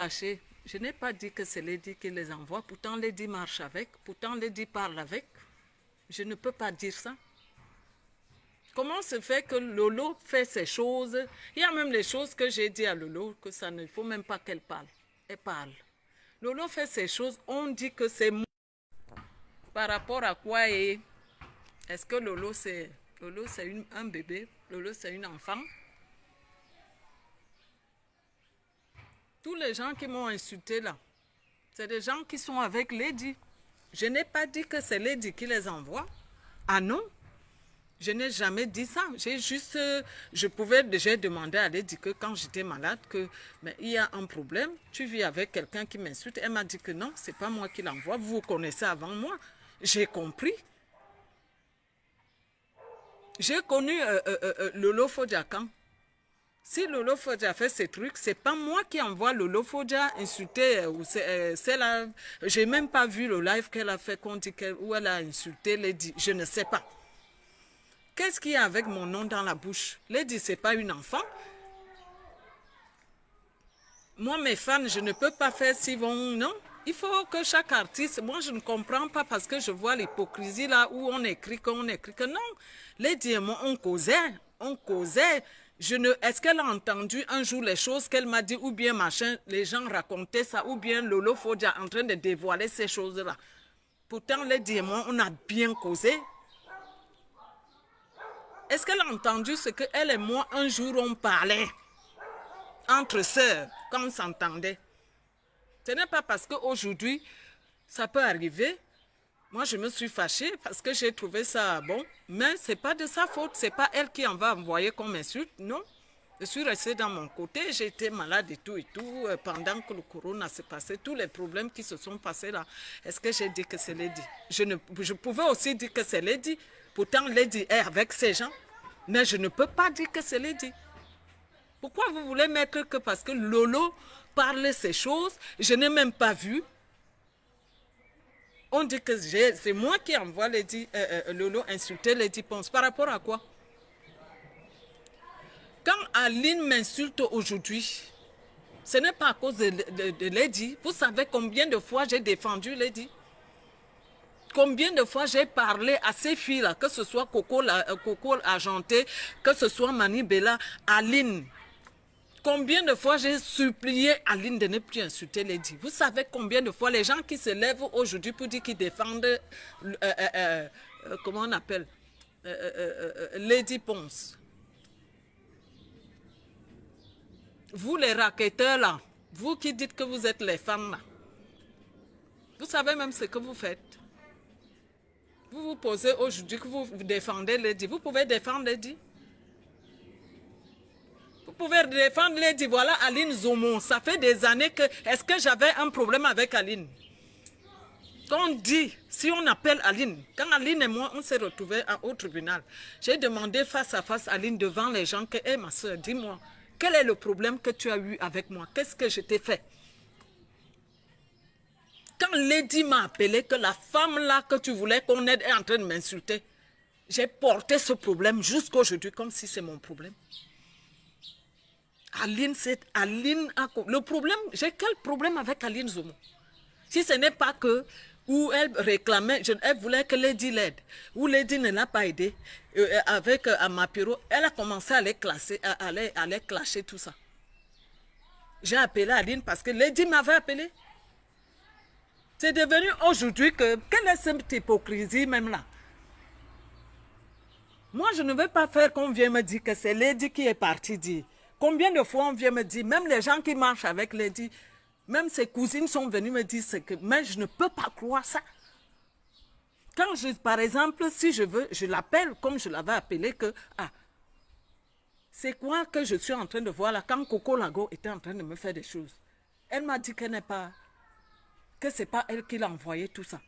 Haché, je n'ai pas dit que c'est Lady qui les envoie. Pourtant, Lady marche avec. Pourtant, Lady parle avec. Je ne peux pas dire ça. Comment se fait que Lolo fait ces choses? Il y a même les choses que j'ai dit à Lolo, que ça ne faut même pas qu'elle parle. Elle parle. Lolo fait ces choses, on dit que c'est moi. Par rapport à quoi est-ce que Lolo c'est un bébé? Lolo c'est une enfant? Tous les gens qui m'ont insulté là, c'est des gens qui sont avec Lady. Je n'ai pas dit que c'est Lady qui les envoie. Ah non? Je n'ai jamais dit ça. J'ai juste, je pouvais déjà demander à Lady que quand j'étais malade, que mais il y a un problème. Tu vis avec quelqu'un qui m'insulte. Elle m'a dit que non, c'est pas moi qui l'envoie. Vous vous connaissez avant moi. J'ai compris. J'ai connu Lolo Fodja quand. Si Lolo Fodja fait ces trucs, c'est pas moi qui envoie Lolo Fodja insulter. J'ai même pas vu le live qu'elle a fait où elle a insulté Lady. Je ne sais pas. Qu'est-ce qu'il y a avec mon nom dans la bouche? Lady, c'est pas une enfant. Moi, mes fans, je ne peux pas faire s'ils vont... Non, il faut que chaque artiste... Moi, je ne comprends pas parce que je vois l'hypocrisie là où on écrit que non. Lady et moi, on causait. Est-ce qu'elle a entendu un jour les choses qu'elle m'a dit ou bien machin, les gens racontaient ça ou bien Lolo Fodja en train de dévoiler ces choses-là? Pourtant, Lady et moi, on a bien causé. Est-ce qu'elle a entendu ce qu'elle et moi, un jour, on parlait entre sœurs, quand on s'entendait? Ce n'est pas parce qu'aujourd'hui, ça peut arriver. Moi, je me suis fâchée parce que j'ai trouvé ça bon. Mais ce n'est pas de sa faute. Ce n'est pas elle qui en va envoyer comme insulte, non. Je suis restée dans mon côté. J'ai été malade et tout. Pendant que le corona s'est passé, tous les problèmes qui se sont passés là, est-ce que j'ai dit que c'est Lady? Je pouvais aussi dire que c'est Lady. Pourtant, Lady est avec ces gens. Mais je ne peux pas dire que c'est Lady. Pourquoi vous voulez mettre que parce que Lolo parle ces choses, je n'ai même pas vu. On dit que c'est moi qui envoie Lolo insulter Lady Ponce. Par rapport à quoi? Quand Aline m'insulte aujourd'hui, ce n'est pas à cause de Lady. Vous savez combien de fois j'ai défendu Lady? Combien de fois j'ai parlé à ces filles-là, que ce soit Coco Argenté, que ce soit Mani Bella, Aline. Combien de fois j'ai supplié Aline de ne plus insulter Lady? Vous savez combien de fois les gens qui se lèvent aujourd'hui pour dire qu'ils défendent, comment on appelle, Lady Ponce. Vous les raquetteurs là, vous qui dites que vous êtes les femmes là, vous savez même ce que vous faites. Vous vous posez aujourd'hui que vous défendez Lady. Vous pouvez défendre Lady. Vous pouvez défendre Lady. Voilà Aline Zomo. Ça fait des années que... Est-ce que j'avais un problème avec Aline? Quand on dit, si on appelle Aline, quand Aline et moi, on s'est retrouvés au tribunal, j'ai demandé face à face Aline devant les gens que, hé ma soeur, dis-moi, quel est le problème que tu as eu avec moi? Qu'est-ce que je t'ai fait? Quand Lady m'a appelé que la femme là que tu voulais qu'on aide est en train de m'insulter, j'ai porté ce problème jusqu'à aujourd'hui comme si c'est mon problème. Aline, le problème, j'ai quel problème avec Aline Zomo? Si ce n'est pas que, où elle réclamait, elle voulait que Lady l'aide, où Lady ne l'a pas aidé, avec Amapiro, elle a commencé à les classer, à les clasher tout ça. J'ai appelé Aline parce que Lady m'avait appelé. C'est devenu aujourd'hui que... Quelle est cette hypocrisie même là? Moi, je ne veux pas faire qu'on vienne me dire que c'est Lady qui est partie dire. Combien de fois on vient me dire, même les gens qui marchent avec Lady, même ses cousines sont venues me dire ce que... Mais je ne peux pas croire ça. Quand par exemple, si je veux, je l'appelle comme je l'avais appelé que... Ah, c'est quoi que je suis en train de voir là? Quand Coco Lago était en train de me faire des choses, elle m'a dit qu'elle n'est pas... que ce n'est pas elle qui l'a envoyé tout ça.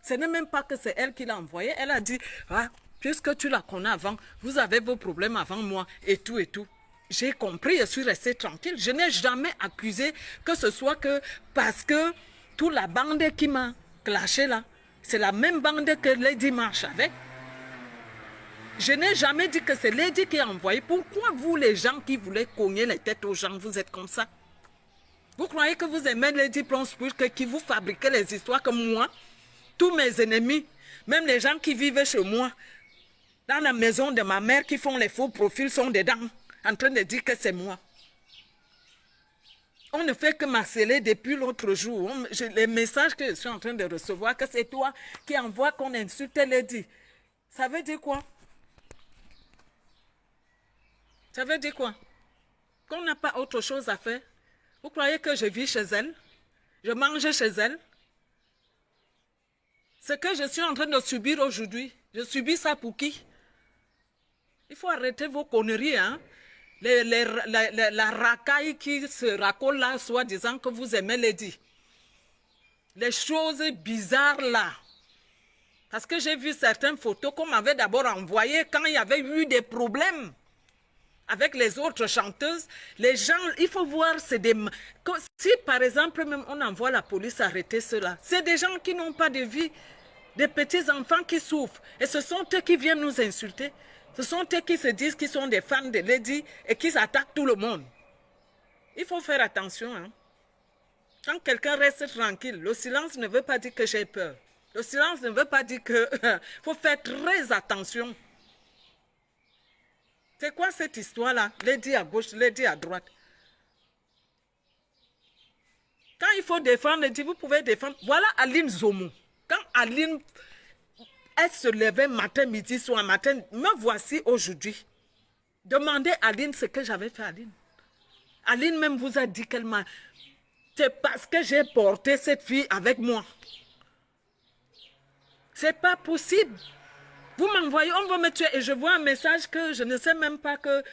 Ce n'est même pas que c'est elle qui l'a envoyé. Elle a dit, ah, puisque tu la connais avant, vous avez vos problèmes avant moi et tout et tout. J'ai compris, je suis restée tranquille. Je n'ai jamais accusé que ce soit que parce que toute la bande qui m'a clashé là, c'est la même bande que Lady marche avec. Je n'ai jamais dit que c'est Lady qui a envoyé. Pourquoi vous, les gens qui voulaient cogner les têtes aux gens, vous êtes comme ça? Vous croyez que vous aimez Lady Bronze que qui vous fabriquez les histoires comme moi? Tous mes ennemis, même les gens qui vivent chez moi, dans la maison de ma mère, qui font les faux profils, sont dedans, en train de dire que c'est moi. On ne fait que m'harceler depuis l'autre jour. Les messages que je suis en train de recevoir, que c'est toi qui envoie qu'on insulte Lady. Ça veut dire quoi? Ça veut dire quoi? Qu'on n'a pas autre chose à faire? Vous croyez que je vis chez elle? Je mange chez elle? Ce que je suis en train de subir aujourd'hui, je subis ça pour qui? Il faut arrêter vos conneries, hein? La racaille qui se racole là, soi-disant que vous aimez Lady. Les choses bizarres là. Parce que j'ai vu certaines photos qu'on m'avait d'abord envoyées quand il y avait eu des problèmes avec les autres chanteuses. Les gens, il faut voir, c'est des... Si par exemple, même on envoie la police arrêter cela, c'est des gens qui n'ont pas de vie, des petits enfants qui souffrent. Et ce sont eux qui viennent nous insulter. Ce sont eux qui se disent qu'ils sont des fans de Lady et qui attaquent tout le monde. Il faut faire attention. Hein? Quand quelqu'un reste tranquille, le silence ne veut pas dire que j'ai peur. Le silence ne veut pas dire que... Il faut faire très attention. C'est quoi cette histoire-là? Lady à gauche, Lady à droite. Quand il faut défendre Lady, vous pouvez défendre. Voilà Aline Zomo. Quand Aline... Elle se levait matin, midi, soir, matin. Me voici aujourd'hui. Demandez à Aline ce que j'avais fait à Aline. Aline même vous a dit qu'elle m'a... C'est parce que j'ai porté cette fille avec moi. C'est pas possible. Vous m'envoyez, on va me tuer. Et je vois un message que je ne sais même pas que...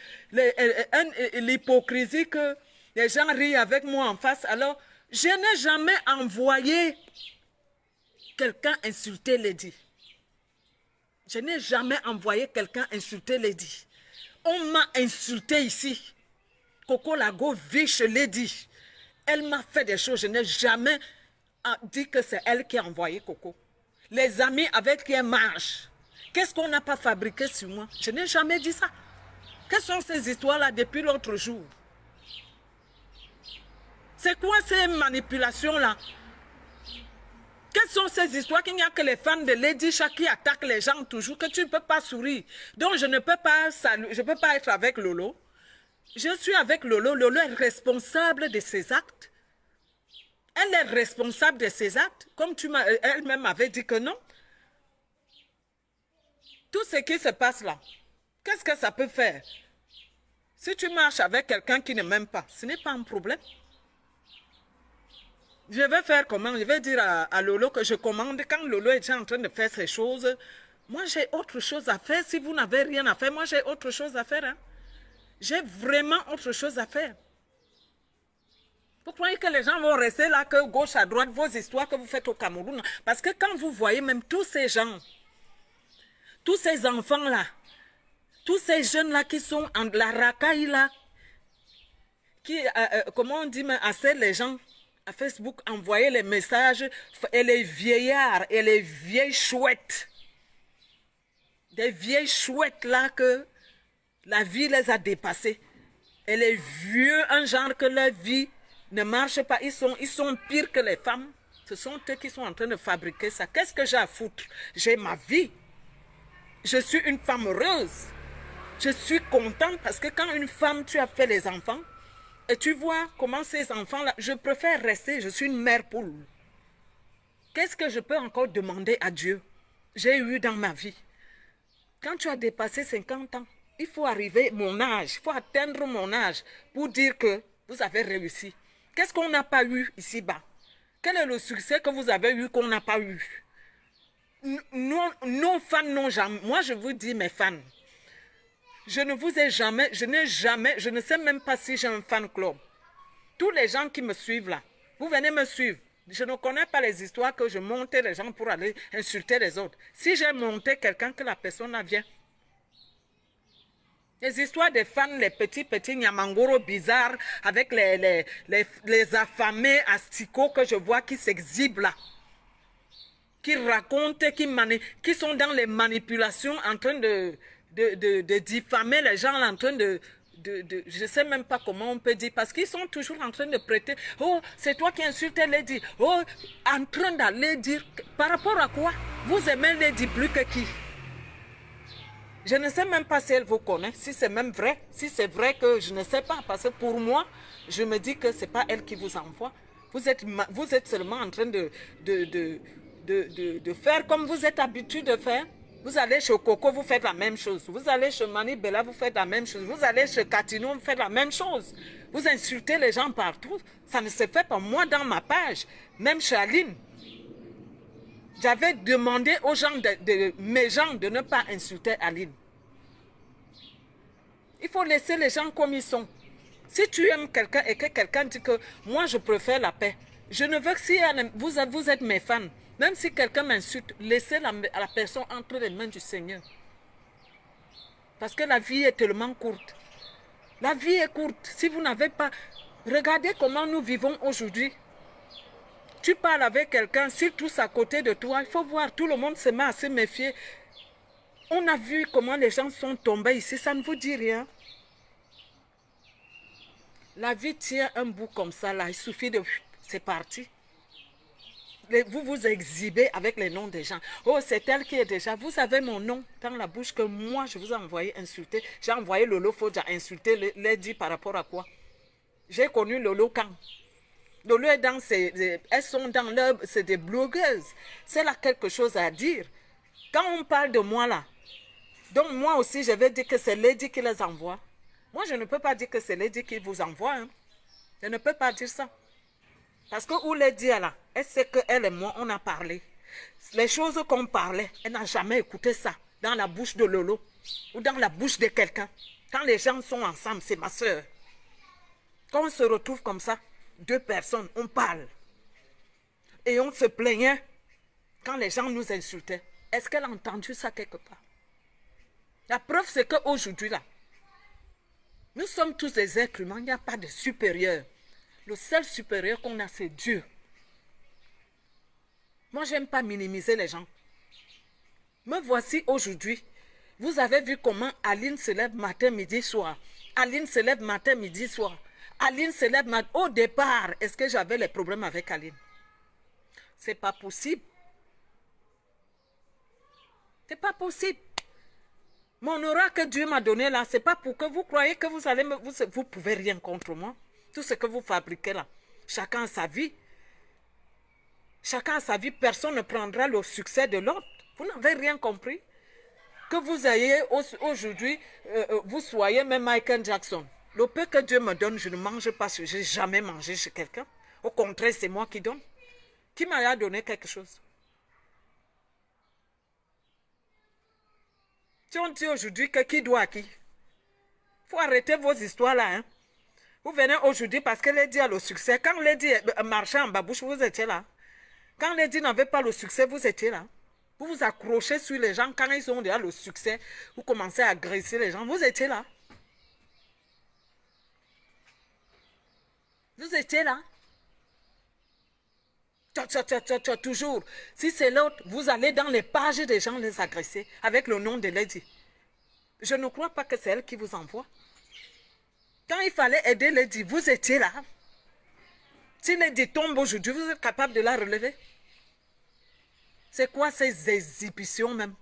L'hypocrisie que les gens rient avec moi en face. Alors, je n'ai jamais envoyé quelqu'un insulter Lady. Je n'ai jamais envoyé quelqu'un insulter Lady. On m'a insulté ici. Coco Lago vit chez Lady. Elle m'a fait des choses. Je n'ai jamais dit que c'est elle qui a envoyé Coco. Les amis avec qui elle marche. Qu'est-ce qu'on n'a pas fabriqué sur moi? Je n'ai jamais dit ça. Quelles sont ces histoires-là depuis l'autre jour? C'est quoi ces manipulations-là? Quelles sont ces histoires qu'il n'y a que les fans de Lady Shak qui attaquent les gens toujours, que tu ne peux pas sourire. Donc je ne peux pas saluer, je ne peux pas être avec Lolo. Je suis avec Lolo. Lolo est responsable de ses actes. Elle est responsable de ses actes, comme elle-même avait dit que non. Tout ce qui se passe là, qu'est-ce que ça peut faire? Si tu marches avec quelqu'un qui ne m'aime pas, ce n'est pas un problème. Je vais faire comment? Je vais dire à Lolo que je commande. Quand Lolo est déjà en train de faire ces choses, moi j'ai autre chose à faire. Si vous n'avez rien à faire, moi j'ai autre chose à faire. Hein? J'ai vraiment autre chose à faire. Vous croyez que les gens vont rester là, que gauche à droite, vos histoires que vous faites au Cameroun? Parce que quand vous voyez même tous ces gens, tous ces enfants-là, tous ces jeunes-là qui sont en la racaille là, qui, comment on dit, mais assez les gens à Facebook, envoyer les messages, et les vieillards, et les vieilles chouettes. Des vieilles chouettes là que la vie les a dépassées. Et les vieux, un genre que leur vie ne marche pas, ils sont pires que les femmes. Ce sont eux qui sont en train de fabriquer ça. Qu'est-ce que j'ai à foutre? J'ai ma vie. Je suis une femme heureuse. Je suis contente parce que quand une femme, tu as fait les enfants, et tu vois comment ces enfants-là, je préfère rester, je suis une mère poule. Qu'est-ce que je peux encore demander à Dieu? J'ai eu dans ma vie. Quand tu as dépassé 50 ans, il faut arriver mon âge, il faut atteindre mon âge pour dire que vous avez réussi. Qu'est-ce qu'on n'a pas eu ici-bas? Quel est le succès que vous avez eu qu'on n'a pas eu? Nos fans n'ont jamais... Moi, je vous dis, mes fans, je ne vous ai jamais, je ne sais même pas si j'ai un fan club. Tous les gens qui me suivent là, vous venez me suivre. Je ne connais pas les histoires que je montais les gens pour aller insulter les autres. Si j'ai monté quelqu'un, que la personne là vient. Les histoires des fans, les petits Nyamangoro bizarres, avec les affamés asticots que je vois qui s'exhibent là. Qui racontent, qui sont dans les manipulations en train de diffamer les gens, en train de je ne sais même pas comment on peut dire, parce qu'ils sont toujours en train de prêter. Oh, c'est toi qui insultais Lady. Oh, en train d'aller dire, par rapport à quoi? Vous aimez Lady plus que qui? Je ne sais même pas si elle vous connaît, si c'est même vrai. Si c'est vrai que je ne sais pas, parce que pour moi, je me dis que ce n'est pas elle qui vous envoie. Vous êtes seulement en train de faire comme vous êtes habitué de faire. Vous allez chez Coco, vous faites la même chose. Vous allez chez Mani Bella, vous faites la même chose. Vous allez chez Catino, vous faites la même chose. Vous insultez les gens partout. Ça ne se fait pas. Moi, dans ma page, même chez Aline, j'avais demandé aux gens, mes gens, de ne pas insulter Aline. Il faut laisser les gens comme ils sont. Si tu aimes quelqu'un et que quelqu'un dit que moi je préfère la paix, je ne veux que si vous êtes mes fans, même si quelqu'un m'insulte, laissez la personne entre les mains du Seigneur. Parce que la vie est tellement courte. La vie est courte. Si vous n'avez pas... Regardez comment nous vivons aujourd'hui. Tu parles avec quelqu'un, s'il tousse à côté de toi, il faut voir, tout le monde se met à se méfier. On a vu comment les gens sont tombés ici, ça ne vous dit rien. La vie tient un bout comme ça, là, il suffit de... C'est parti. Vous vous exhibez avec les noms des gens. Oh, c'est elle qui est déjà... Vous avez mon nom dans la bouche que moi, je vous ai envoyé insulter. J'ai envoyé Lolo Fodja insulter Lady par rapport à quoi? J'ai connu Lolo quand? Lolo est dans elles sont dans leur... C'est des blogueuses. C'est là quelque chose à dire. Quand on parle de moi là, donc moi aussi, je vais dire que c'est Lady qui les envoie. Moi, je ne peux pas dire que c'est Lady qui vous envoie. Hein. Je ne peux pas dire ça. Parce que où Lady est là, elle sait qu'elle et moi, on a parlé. Les choses qu'on parlait, elle n'a jamais écouté ça dans la bouche de Lolo ou dans la bouche de quelqu'un. Quand les gens sont ensemble, c'est ma soeur. Quand on se retrouve comme ça, deux personnes, on parle. Et on se plaignait quand les gens nous insultaient. Est-ce qu'elle a entendu ça quelque part? La preuve, c'est qu'aujourd'hui, là, nous sommes tous des êtres humains, il n'y a pas de supérieur. Le seul supérieur qu'on a, c'est Dieu. Moi, je n'aime pas minimiser les gens. Me voici aujourd'hui. Vous avez vu comment Aline se lève matin, midi, soir. Aline se lève matin, midi, soir. Aline se lève matin. Au départ, est-ce que j'avais les problèmes avec Aline? C'est pas possible. C'est pas possible. Mon aura que Dieu m'a donné là, c'est pas pour que vous croyez que vous allez vous pouvez rien contre moi. Tout ce que vous fabriquez là, chacun a sa vie. Chacun a sa vie, personne ne prendra le succès de l'autre. Vous n'avez rien compris. Que vous ayez aujourd'hui, vous soyez même Michael Jackson. Le peu que Dieu me donne, je ne mange pas, je n'ai jamais mangé chez quelqu'un. Au contraire, c'est moi qui donne. Qui m'a donné quelque chose? Si on dit aujourd'hui que qui doit à qui? Il faut arrêter vos histoires là. Hein? Vous venez aujourd'hui parce que Lady a le succès. Quand Lady marchait en babouche, vous étiez là. Quand Lady n'avait pas le succès, vous étiez là. Vous vous accrochez sur les gens. Quand ils ont déjà le succès, vous commencez à agresser les gens. Vous étiez là. Vous étiez là. Toujours. Si c'est l'autre, vous allez dans les pages des gens les agresser avec le nom de Lady. Je ne crois pas que c'est elle qui vous envoie. Quand il fallait aider Lady, vous étiez là. Si Lady tombe aujourd'hui, vous êtes capable de la relever. C'est quoi ces exhibitions même?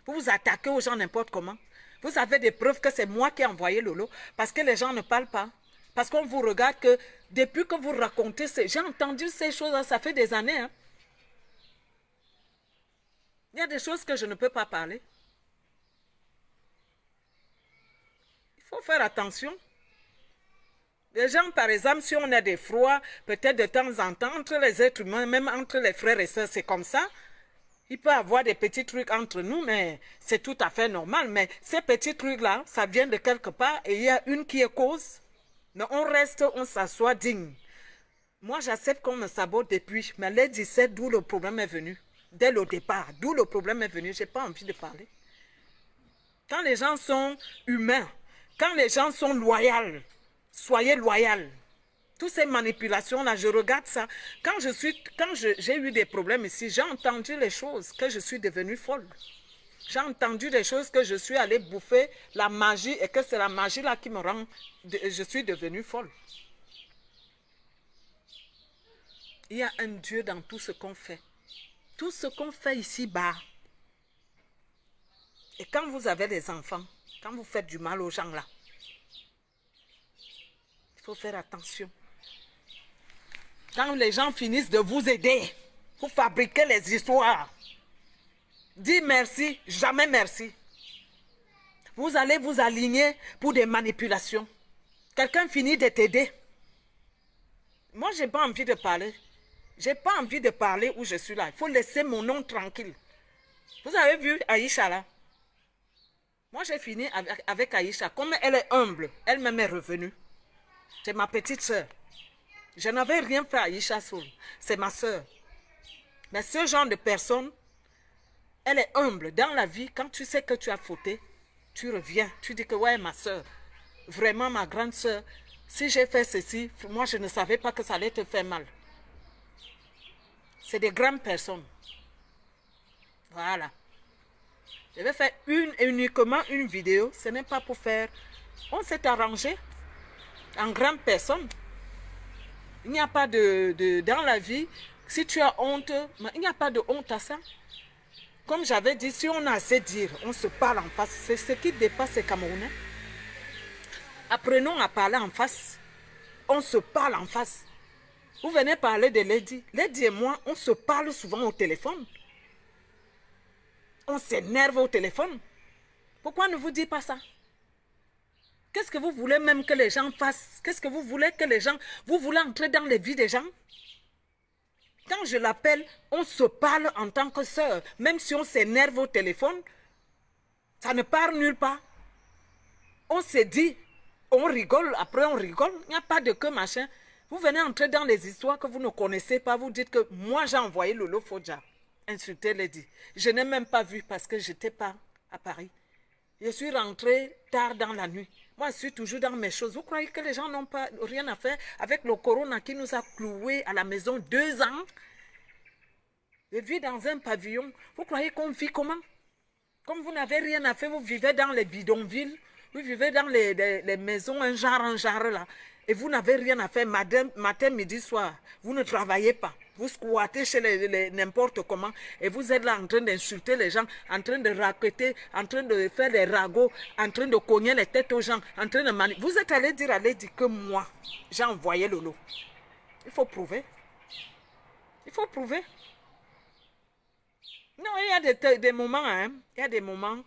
Vous vous attaquez aux gens n'importe comment. Vous avez des preuves que c'est moi qui ai envoyé Lolo parce que les gens ne parlent pas. Parce qu'on vous regarde que depuis que vous racontez, j'ai entendu ces choses, ça fait des années. Hein. Il y a des choses que je ne peux pas parler. Il faut faire attention. Les gens, par exemple, si on a des froids, peut-être de temps en temps, entre les êtres humains, même entre les frères et sœurs, c'est comme ça. Il peut y avoir des petits trucs entre nous, mais c'est tout à fait normal. Mais ces petits trucs-là, ça vient de quelque part et il y a une qui est cause. Mais on reste, on s'assoit digne. Moi, j'accepte qu'on me sabote depuis. Mais les 17, d'où le problème est venu. Dès le départ, d'où le problème est venu. Je n'ai pas envie de parler. Quand les gens sont humains, quand les gens sont loyaux, soyez loyaux. Toutes ces manipulations-là, je regarde ça. Quand j'ai eu des problèmes ici, j'ai entendu les choses, que je suis devenue folle. J'ai entendu des choses que je suis allée bouffer la magie et que c'est la magie là qui me rend... Je suis devenue folle. Il y a un Dieu dans tout ce qu'on fait. Tout ce qu'on fait ici-bas. Et quand vous avez des enfants, quand vous faites du mal aux gens là, il faut faire attention. Quand les gens finissent de vous aider, vous fabriquez les histoires. Dis merci, jamais merci. Vous allez vous aligner pour des manipulations. Quelqu'un finit de t'aider. Moi, je n'ai pas envie de parler. Je n'ai pas envie de parler où je suis là. Il faut laisser mon nom tranquille. Vous avez vu Aïcha là? Moi, j'ai fini avec Aïcha. Comme elle est humble, elle-même est revenue. C'est ma petite soeur. Je n'avais rien fait à Aïcha seule. C'est ma soeur. Mais ce genre de personne, elle est humble. Dans la vie, quand tu sais que tu as fauté, tu reviens. Tu dis que ouais, ma soeur, vraiment ma grande soeur, si j'ai fait ceci, moi je ne savais pas que ça allait te faire mal. C'est des grandes personnes. Voilà. Je vais faire uniquement une vidéo. Ce n'est pas pour faire... On s'est arrangé en grande personne. Il n'y a pas dans la vie, si tu as honte, il n'y a pas de honte à ça. Comme j'avais dit, si on a assez dire, on se parle en face. C'est ce qui dépasse les Camerounais. Apprenons à parler en face. On se parle en face. Vous venez parler de Lady. Lady et moi, on se parle souvent au téléphone. On s'énerve au téléphone. Pourquoi ne vous dites pas ça? Qu'est-ce que vous voulez même que les gens fassent? Qu'est-ce que vous voulez que les gens... Vous voulez entrer dans les vies des gens? Quand je l'appelle, on se parle en tant que sœur. Même si on s'énerve au téléphone, ça ne part nulle part. On se dit, on rigole, après on rigole. Il n'y a pas de que machin. Vous venez entrer dans les histoires que vous ne connaissez pas. Vous dites que moi j'ai envoyé Lolo Fodja insulter Lady. Je n'ai même pas vu parce que je n'étais pas à Paris. Je suis rentrée tard dans la nuit. Moi, je suis toujours dans mes choses. Vous croyez que les gens n'ont pas rien à faire avec le corona qui nous a cloués à la maison 2 ans? Je vis dans un pavillon. Vous croyez qu'on vit comment? Comme vous n'avez rien à faire, vous vivez dans les bidonvilles, vous vivez dans les maisons, un genre là. Et vous n'avez rien à faire matin, midi, soir. Vous ne travaillez pas. Vous squattez chez n'importe comment. Et vous êtes là en train d'insulter les gens, en train de raqueter, en train de faire des ragots, en train de cogner les têtes aux gens, en train de manipuler. Vous êtes allé dire à Lady que moi, j'ai envoyé Lolo. Il faut prouver. Il faut prouver. Non, il y a des moments, hein. Il y a des moments.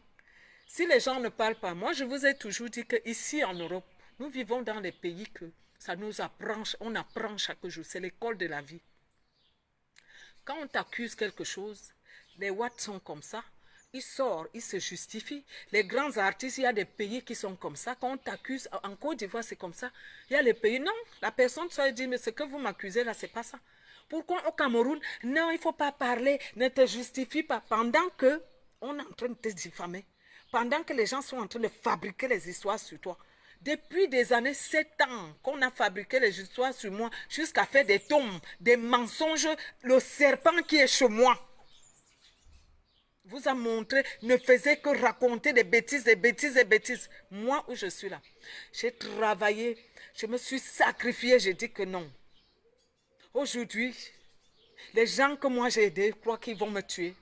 Si les gens ne parlent pas, moi je vous ai toujours dit qu'ici en Europe, nous vivons dans des pays que ça nous apprend, on apprend chaque jour. C'est l'école de la vie. Quand on t'accuse quelque chose, les Watts sont comme ça. Ils sortent, ils se justifient. Les grands artistes, il y a des pays qui sont comme ça. Quand on t'accuse, en Côte d'Ivoire, c'est comme ça. Il y a les pays, non, la personne se dit, mais ce que vous m'accusez là, c'est pas ça. Pourquoi au Cameroun, non, il ne faut pas parler, ne te justifie pas. Pendant que on est en train de te diffamer, pendant que les gens sont en train de fabriquer les histoires sur toi. Depuis des années, 7 ans qu'on a fabriqué les histoires sur moi, jusqu'à faire des tombes, des mensonges, le serpent qui est chez moi vous a montré, ne faisait que raconter des bêtises, des bêtises, des bêtises. Moi, où je suis là, j'ai travaillé, je me suis sacrifiée, j'ai dit que non. Aujourd'hui, les gens que moi j'ai aidés croient qu'ils vont me tuer.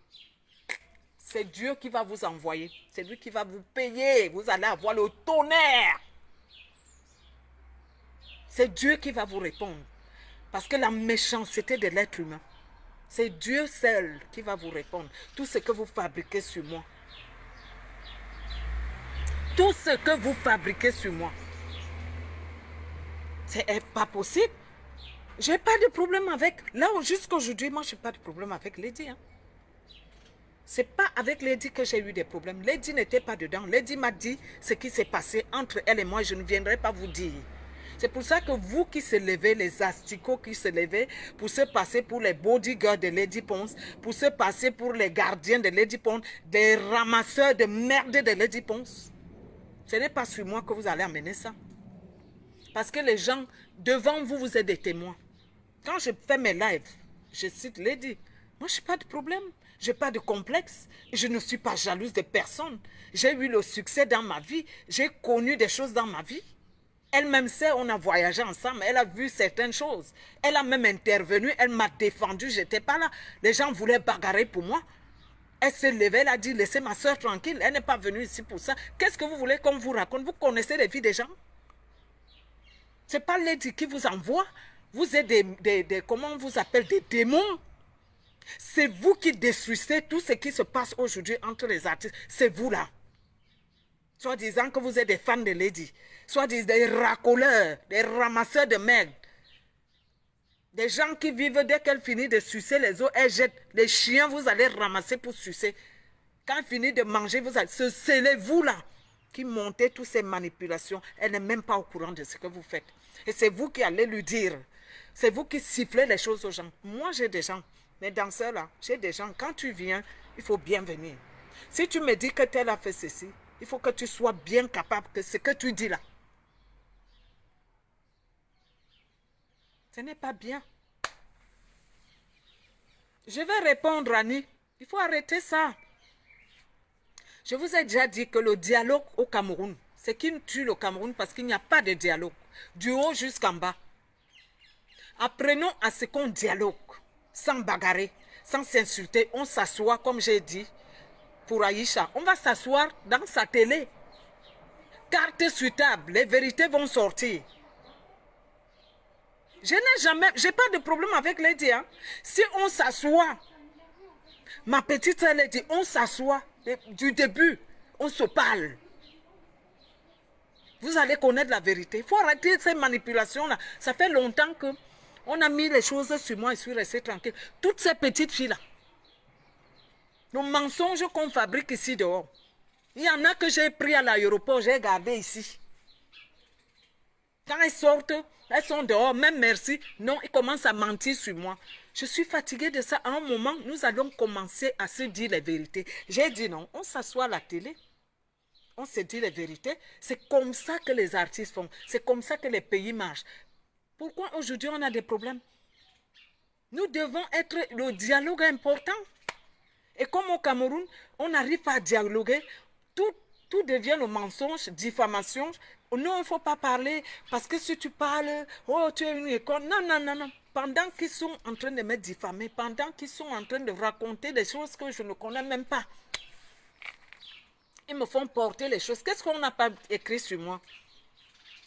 C'est Dieu qui va vous envoyer. C'est lui qui va vous payer. Vous allez avoir le tonnerre. C'est Dieu qui va vous répondre. Parce que la méchanceté de l'être humain, c'est Dieu seul qui va vous répondre. Tout ce que vous fabriquez sur moi. Tout ce que vous fabriquez sur moi. C'est pas possible. J'ai pas de problème avec... Là, jusqu'à aujourd'hui, moi, je n'ai pas de problème avec Lady. Hein. C'est pas avec Lady que j'ai eu des problèmes. Lady n'était pas dedans. Lady m'a dit ce qui s'est passé entre elle et moi. Je ne viendrai pas vous dire. C'est pour ça que vous qui se levez, les asticots qui se levaient, pour se passer pour les bodyguards de Lady Ponce, pour se passer pour les gardiens de Lady Ponce, des ramasseurs de merde de Lady Ponce, ce n'est pas sur moi que vous allez amener ça. Parce que les gens, devant vous, vous êtes des témoins. Quand je fais mes lives, je cite Lady. Moi, je n'ai pas de problème. Je n'ai pas de complexe. Je ne suis pas jalouse de personne. J'ai eu le succès dans ma vie. J'ai connu des choses dans ma vie. Elle-même sait, on a voyagé ensemble. Elle a vu certaines choses. Elle a même intervenu. Elle m'a défendu. Je n'étais pas là. Les gens voulaient bagarrer pour moi. Elle s'est levée. Elle a dit, laissez ma soeur tranquille. Elle n'est pas venue ici pour ça. Qu'est-ce que vous voulez qu'on vous raconte? Vous connaissez les vies des gens? Ce n'est pas Lady qui vous envoie. Vous êtes comment on vous appelle, des démons. C'est vous qui détruisez tout ce qui se passe aujourd'hui entre les artistes. C'est vous là. Soit disant que vous êtes des fans de Lady. Soit disant des racoleurs, des ramasseurs de merde. Des gens qui vivent dès qu'elle finit de sucer les os, elle jette. Les chiens, vous allez ramasser pour sucer. Quand elle finit de manger, vous allez... C'est vous là qui montez toutes ces manipulations. Elle n'est même pas au courant de ce que vous faites. Et c'est vous qui allez lui dire. C'est vous qui sifflez les choses aux gens. Moi, j'ai des gens. Mais dans ceux-là, j'ai des gens, quand tu viens, il faut bien venir. Si tu me dis que tel a fait ceci, il faut que tu sois bien capable que ce que tu dis là. Ce n'est pas bien. Je vais répondre, Annie. Il faut arrêter ça. Je vous ai déjà dit que le dialogue au Cameroun, c'est qui tue le Cameroun parce qu'il n'y a pas de dialogue. Du haut jusqu'en bas. Apprenons à ce qu'on dialogue. Sans bagarrer, sans s'insulter, on s'assoit, comme j'ai dit, pour Aïcha. On va s'asseoir dans sa télé. Carte sur table, les vérités vont sortir. Je n'ai jamais, j'ai pas de problème avec Lady. Hein. Si on s'assoit, ma petite sœur Lady, on s'assoit du début, on se parle. Vous allez connaître la vérité. Il faut arrêter ces manipulations-là. Ça fait longtemps que on a mis les choses sur moi et je suis restée tranquille. Toutes ces petites filles-là, nos mensonges qu'on fabrique ici dehors, il y en a que j'ai pris à l'aéroport, j'ai gardé ici. Quand elles sortent, elles sont dehors, même merci. Non, ils commencent à mentir sur moi. Je suis fatiguée de ça. À un moment, nous allons commencer à se dire les vérités. J'ai dit non, on s'assoit à la télé. On se dit les vérités. C'est comme ça que les artistes font. C'est comme ça que les pays marchent. Pourquoi aujourd'hui on a des problèmes? Nous devons être... Le dialogue est important. Et comme au Cameroun, on n'arrive pas à dialoguer, tout devient le mensonge, diffamation. Non, il ne faut pas parler parce que si tu parles, oh, tu es une école. Non, non, non, non. Pendant qu'ils sont en train de me diffamer, pendant qu'ils sont en train de raconter des choses que je ne connais même pas, ils me font porter les choses. Qu'est-ce qu'on n'a pas écrit sur moi?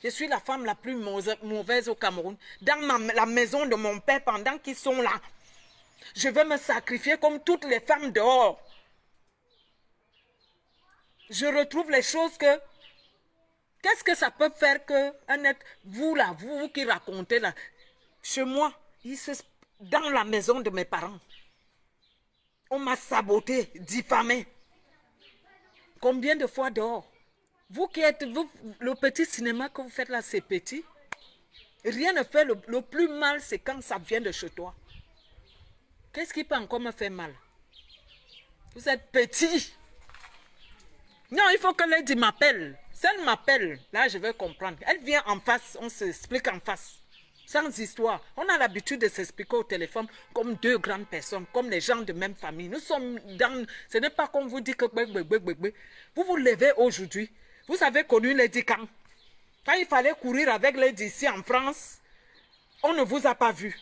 Je suis la femme la plus mauvaise au Cameroun. Dans la maison de mon père, pendant qu'ils sont là, je vais me sacrifier comme toutes les femmes dehors. Je retrouve les choses que... Qu'est-ce que ça peut faire que vous là, vous qui racontez là, chez moi, dans la maison de mes parents, on m'a saboté, diffamé. Combien de fois dehors? Vous qui êtes, le petit cinéma que vous faites là, c'est petit. Rien ne fait le plus mal, c'est quand ça vient de chez toi. Qu'est-ce qui peut encore me faire mal? Vous êtes petit. Non, il faut que Lady m'appelle. Si elle m'appelle, là je vais comprendre. Elle vient en face, on s'explique en face. Sans histoire. On a l'habitude de s'expliquer au téléphone comme deux grandes personnes, comme les gens de même famille. Nous sommes dans... Ce n'est pas comme vous dit que... Vous vous levez aujourd'hui. Vous avez connu Lady quand? Quand il fallait courir avec Lady ici en France, on ne vous a pas vu.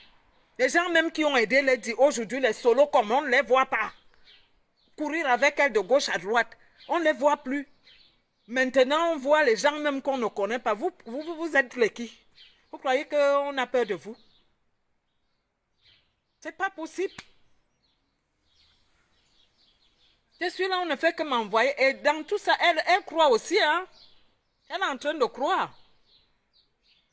Les gens même qui ont aidé Lady aujourd'hui, les solos comme on ne les voit pas. Courir avec elle de gauche à droite, on ne les voit plus. Maintenant, on voit les gens même qu'on ne connaît pas. Vous êtes les qui? Vous croyez qu'on a peur de vous? C'est pas possible. Je suis là, on ne fait que m'envoyer. Et dans tout ça, elle croit aussi, hein? Elle est en train de croire.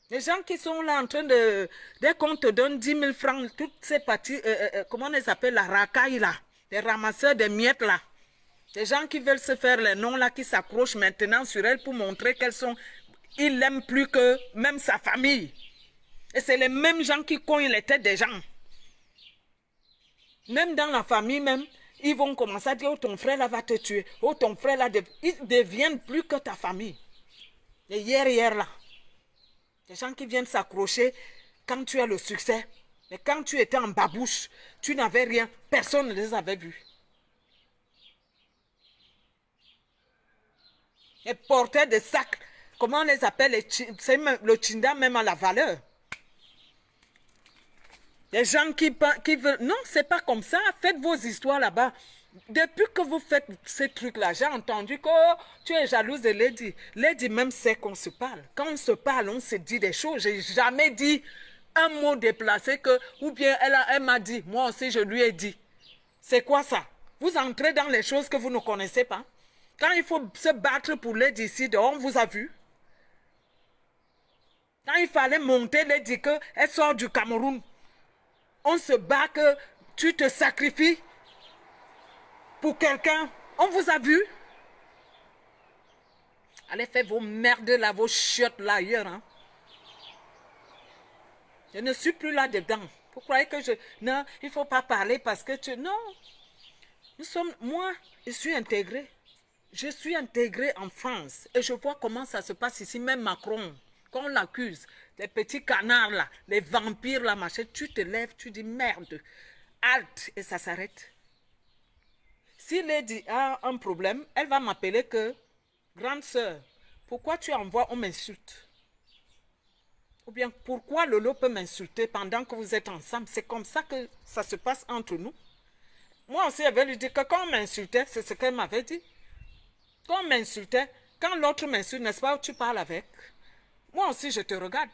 Les gens qui sont là en train de... Dès qu'on te donne 10 000 francs, toutes ces parties, comment on les appelle, la racaille là, les ramasseurs de miettes là. Les gens qui veulent se faire les noms là, qui s'accrochent maintenant sur elle pour montrer qu'elles sont... Ils l'aiment plus que même sa famille. Et c'est les mêmes gens qui cognent les têtes des gens. Même dans la famille même, ils vont commencer à dire, oh ton frère là va te tuer, oh ton frère là, ils deviennent plus que ta famille. Et hier là, les gens qui viennent s'accrocher quand tu as le succès, mais quand tu étais en babouche, tu n'avais rien, personne ne les avait vus. Et portaient des sacs. Comment on les appelle? C'est le Tchinda même à la valeur. Les gens qui veulent... Non, c'est pas comme ça. Faites vos histoires là-bas. Depuis que vous faites ces trucs-là, j'ai entendu que oh, tu es jalouse de Lady. Lady même sait qu'on se parle. Quand on se parle, on se dit des choses. J'ai jamais dit un mot déplacé que... Ou bien elle m'a dit. Moi aussi, je lui ai dit. C'est quoi ça? Vous entrez dans les choses que vous ne connaissez pas. Quand il faut se battre pour Lady ici, on vous a vu. Quand il fallait monter Lady qu'elle sort du Cameroun. On se bat que tu te sacrifies pour quelqu'un. On vous a vu. Allez faire vos merdes là, vos chiottes là ailleurs. Hein. Je ne suis plus là-dedans. Vous croyez que je... Non, il ne faut pas parler parce que tu... Non. Nous sommes... Moi, je suis intégrée. Je suis intégrée en France. Et je vois comment ça se passe ici. Même Macron, quand on l'accuse, les petits canards là, les vampires là, machin, tu te lèves, tu dis merde. Halte et ça s'arrête. Si Lady a un problème, elle va m'appeler que grande sœur, pourquoi tu envoies, on m'insulte? Ou bien pourquoi Lolo peut m'insulter pendant que vous êtes ensemble? C'est comme ça que ça se passe entre nous. Moi aussi, elle va lui dire que quand on m'insultait, c'est ce qu'elle m'avait dit. Quand on m'insultait, quand l'autre m'insulte, n'est-ce pas où tu parles avec? Moi aussi, je te regarde.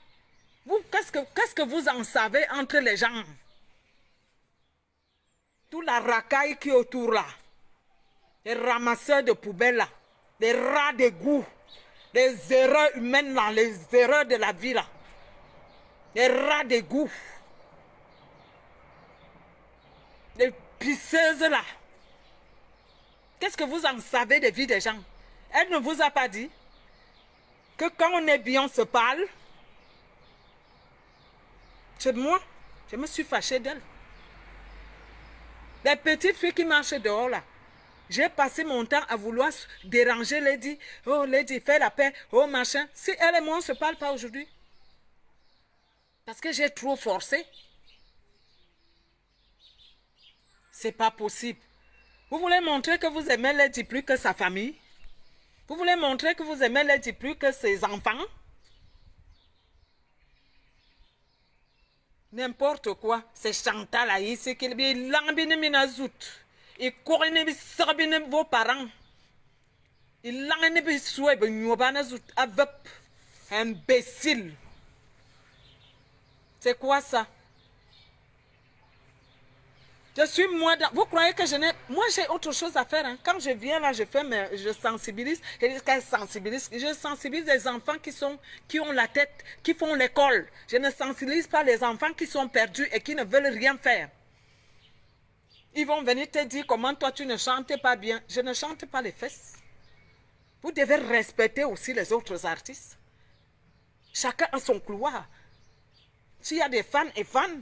Vous, qu'est-ce que vous en savez entre les gens? Toute la racaille qui est autour là. Les ramasseurs de poubelles là. Les rats d'égout. Les erreurs humaines là. Les erreurs de la vie là. Les rats d'égout. Les pisseuses là. Qu'est-ce que vous en savez des vies des gens? Elle ne vous a pas dit que quand on est bien, on se parle. C'est moi. Je me suis fâchée d'elle. Les petites filles qui marchent dehors là. J'ai passé mon temps à vouloir déranger Lady. Oh, Lady, fais la paix. Oh, machin. Si elle et moi, on ne se parle pas aujourd'hui. Parce que j'ai trop forcé. C'est pas possible. Vous voulez montrer que vous aimez Lady plus que sa famille? Vous voulez montrer que vous aimez Lady plus que ses enfants? N'importe quoi. C'est Chantal là ici qui l'ambine il courait vos parents. Il l'ambine souhait imbécile. C'est quoi ça? Je suis moi. Vous croyez que je n'ai... Moi, j'ai autre chose à faire. Hein. Quand je viens là, je sensibilise. Je sensibilise les enfants qui ont la tête, qui font l'école. Je ne sensibilise pas les enfants qui sont perdus et qui ne veulent rien faire. Ils vont venir te dire comment toi tu ne chantes pas bien. Je ne chante pas les fesses. Vous devez respecter aussi les autres artistes. Chacun a son couloir. S'il y a des fans et fans,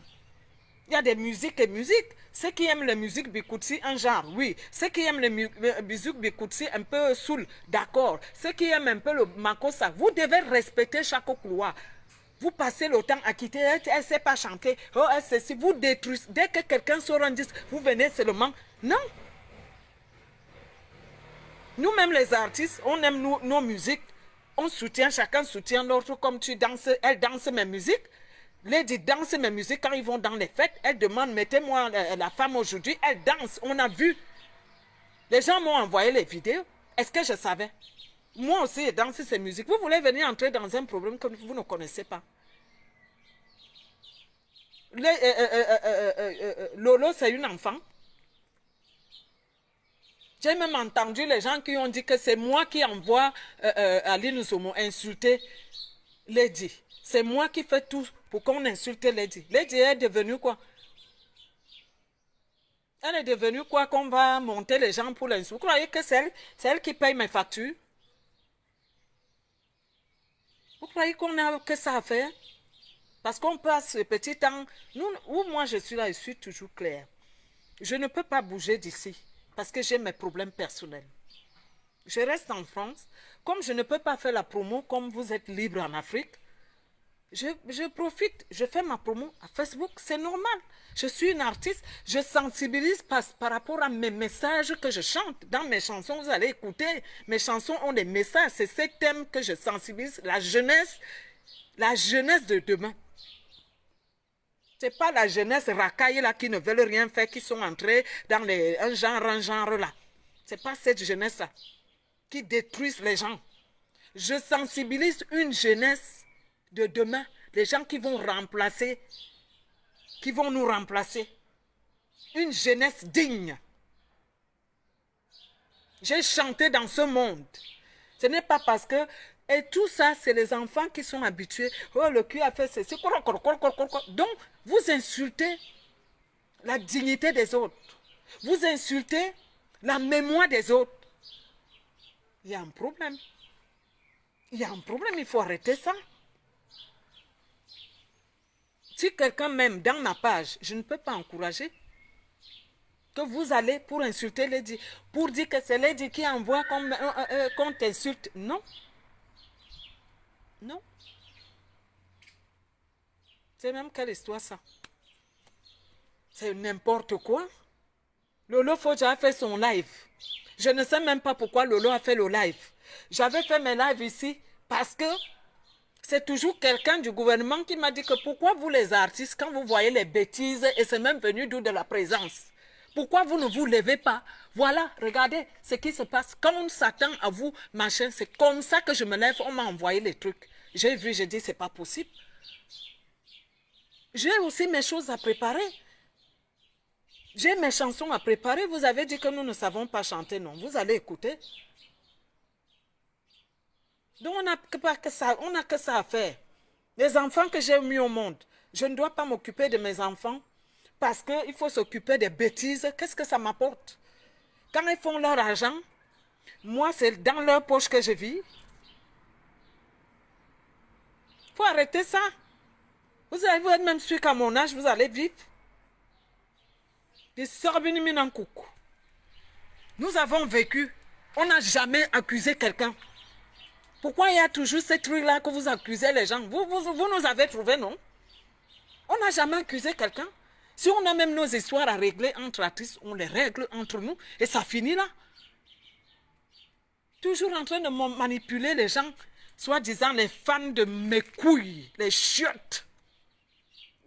il y a des musiques et musiques. Ceux qui aiment la musique Bikoutsi, un genre, oui. Ceux qui aiment la musique Bikoutsi, un peu soul, d'accord. Ceux qui aiment un peu le makossa, vous devez respecter chaque couloir. Vous passez le temps à quitter, elle ne sait pas chanter. Oh, si vous détruisez, dès que quelqu'un sort un disque, vous venez seulement. Non. Nous-mêmes les artistes, on aime nos musiques. On soutient, chacun soutient l'autre comme tu danses, elle danse mes musiques. Lady danse mes musiques quand ils vont dans les fêtes. Elle demande, mettez-moi la femme aujourd'hui. Elle danse, on a vu. Les gens m'ont envoyé les vidéos. Est-ce que je savais? Moi aussi, je danse ces musiques. Vous voulez venir entrer dans un problème que vous ne connaissez pas. Lolo, c'est une enfant. J'ai même entendu les gens qui ont dit que c'est moi qui envoie Aline Zomo insulter Lady. C'est moi qui fais tout pour qu'on insulte Lady. Lady est devenue quoi? Elle est devenue quoi qu'on va monter les gens pour l'insulter? Vous croyez que c'est elle qui paye mes factures? Vous croyez qu'on n'a que ça à faire? Parce qu'on passe ce petit temps... Où moi je suis là, je suis toujours claire. Je ne peux pas bouger d'ici parce que j'ai mes problèmes personnels. Je reste en France. Comme je ne peux pas faire la promo comme vous êtes libre en Afrique, Je profite, je fais ma promo à Facebook, c'est normal. Je suis une artiste, je sensibilise par rapport à mes messages que je chante. Dans mes chansons, vous allez écouter, mes chansons ont des messages, c'est ces thèmes que je sensibilise, la jeunesse de demain. Ce n'est pas la jeunesse racaille là qui ne veulent rien faire, qui sont entrés dans un genre là. Ce n'est pas cette jeunesse-là qui détruisent les gens. Je sensibilise une jeunesse de demain, les gens qui vont remplacer, qui vont nous remplacer. Une jeunesse digne. J'ai chanté dans ce monde. Ce n'est pas parce que... Et tout ça, c'est les enfants qui sont habitués. Oh, le cul a fait ceci. Donc, vous insultez la dignité des autres. Vous insultez la mémoire des autres. Il y a un problème. Il y a un problème, il faut arrêter ça. Si quelqu'un m'aime dans ma page, je ne peux pas encourager que vous allez pour insulter Lady, pour dire que c'est Lady qui envoie qu'on t'insulte. Non. Non. C'est même quelle histoire ça? C'est n'importe quoi. Lolo Foja a fait son live. Je ne sais même pas pourquoi Lolo a fait le live. J'avais fait mes lives ici parce que c'est toujours quelqu'un du gouvernement qui m'a dit que pourquoi vous les artistes, quand vous voyez les bêtises, et c'est même venu d'où de la présence, pourquoi vous ne vous levez pas? Voilà, regardez ce qui se passe. Quand on s'attend à vous, machin, c'est comme ça que je me lève, on m'a envoyé les trucs. J'ai vu, j'ai dit, c'est pas possible. J'ai aussi mes choses à préparer. J'ai mes chansons à préparer. Vous avez dit que nous ne savons pas chanter, non. Vous allez écouter. Donc, on n'a que ça à faire. Les enfants que j'ai mis au monde, je ne dois pas m'occuper de mes enfants parce qu'il faut s'occuper des bêtises. Qu'est-ce que ça m'apporte? Quand ils font leur argent, moi, c'est dans leur poche que je vis. Il faut arrêter ça. Vous êtes même sûr qu'à mon âge, vous allez vivre. Nous avons vécu. On n'a jamais accusé quelqu'un. Pourquoi il y a toujours ces trucs-là que vous accusez les gens? Vous nous avez trouvé, non? On n'a jamais accusé quelqu'un. Si on a même nos histoires à régler entre artistes, on les règle entre nous et ça finit là. Toujours en train de manipuler les gens, soi-disant les fans de mes couilles, les chiottes,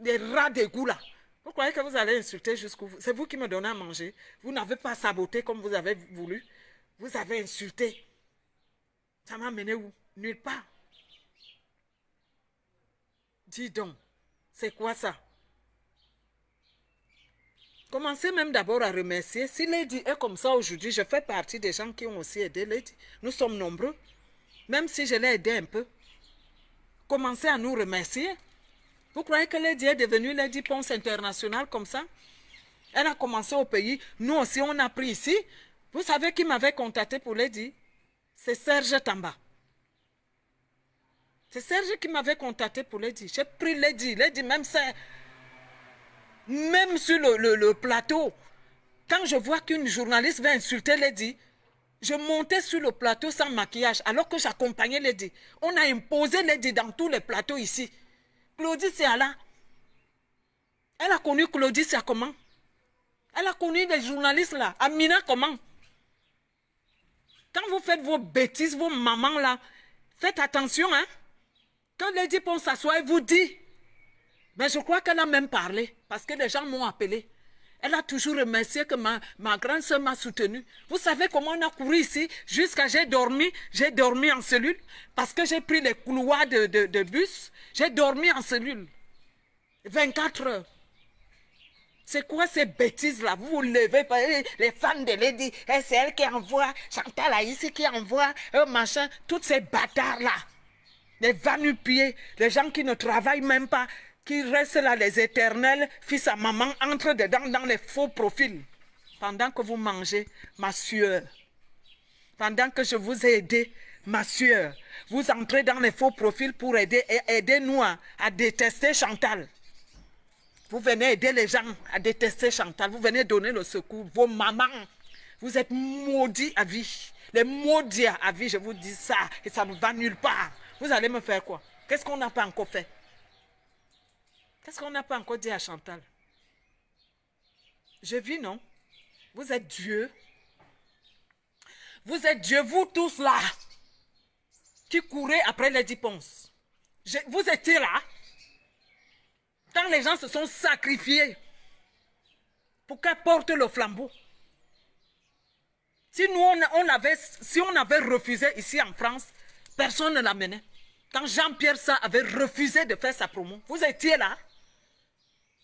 les rats d'égout là. Vous croyez que vous allez insulter jusqu'au bout? C'est vous qui me donnez à manger. Vous n'avez pas saboté comme vous avez voulu. Vous avez insulté. Ça m'a mené où? Nulle part. Dis donc, c'est quoi ça? Commencez même d'abord à remercier. Si Lady est comme ça aujourd'hui, je fais partie des gens qui ont aussi aidé Lady. Nous sommes nombreux. Même si je l'ai aidé un peu. Commencez à nous remercier. Vous croyez que Lady est devenue Lady Ponce International comme ça? Elle a commencé au pays. Nous aussi, on a pris ici. Vous savez qui m'avait contacté pour Lady? C'est Serge Tamba. C'est Serge qui m'avait contacté pour Lady. J'ai pris Lady. Lady, même sur le plateau, quand je vois qu'une journaliste va insulter Lady, je montais sur le plateau sans maquillage, alors que j'accompagnais Lady. On a imposé Lady dans tous les plateaux ici. Claudie Siala. Elle a connu Claudie Siala comment? Elle a connu des journalistes là. Amina comment? Quand vous faites vos bêtises, vos mamans là, faites attention, hein. Quand Lady Ponce s'assoit, elle vous dit. Mais je crois qu'elle a même parlé, parce que les gens m'ont appelé. Elle a toujours remercié que ma grande soeur m'a soutenue. Vous savez comment on a couru ici jusqu'à j'ai dormi en cellule, parce que j'ai pris les couloirs de bus. J'ai dormi en cellule. 24 heures. C'est quoi ces bêtises-là? Vous vous levez, les fans de Lady, c'est elle qui envoie, Chantal a ici qui envoie, machin, tous ces bâtards-là. Les va-nu-pieds, les gens qui ne travaillent même pas, qui restent là, les éternels, fils à maman, entrent dedans dans les faux profils. Pendant que vous mangez, ma sueur. Pendant que je vous ai aidé, ma sueur. Vous entrez dans les faux profils pour aider nous à détester Chantal. Vous venez aider les gens à détester Chantal. Vous venez donner le secours. Vos mamans, vous êtes maudits à vie. Les maudits à vie, je vous dis ça. Et ça ne va nulle part. Vous allez me faire quoi? Qu'est-ce qu'on n'a pas encore fait? Qu'est-ce qu'on n'a pas encore dit à Chantal? Je vis, non? Vous êtes Dieu. Vous êtes Dieu, vous tous là, qui courez après les Ponce. Vous étiez là. Quand les gens se sont sacrifiés pour qu'elle porte le flambeau. Si nous, si on avait refusé ici en France, personne ne l'amenait. Quand Jean-Pierre Sa avait refusé de faire sa promo, vous étiez là.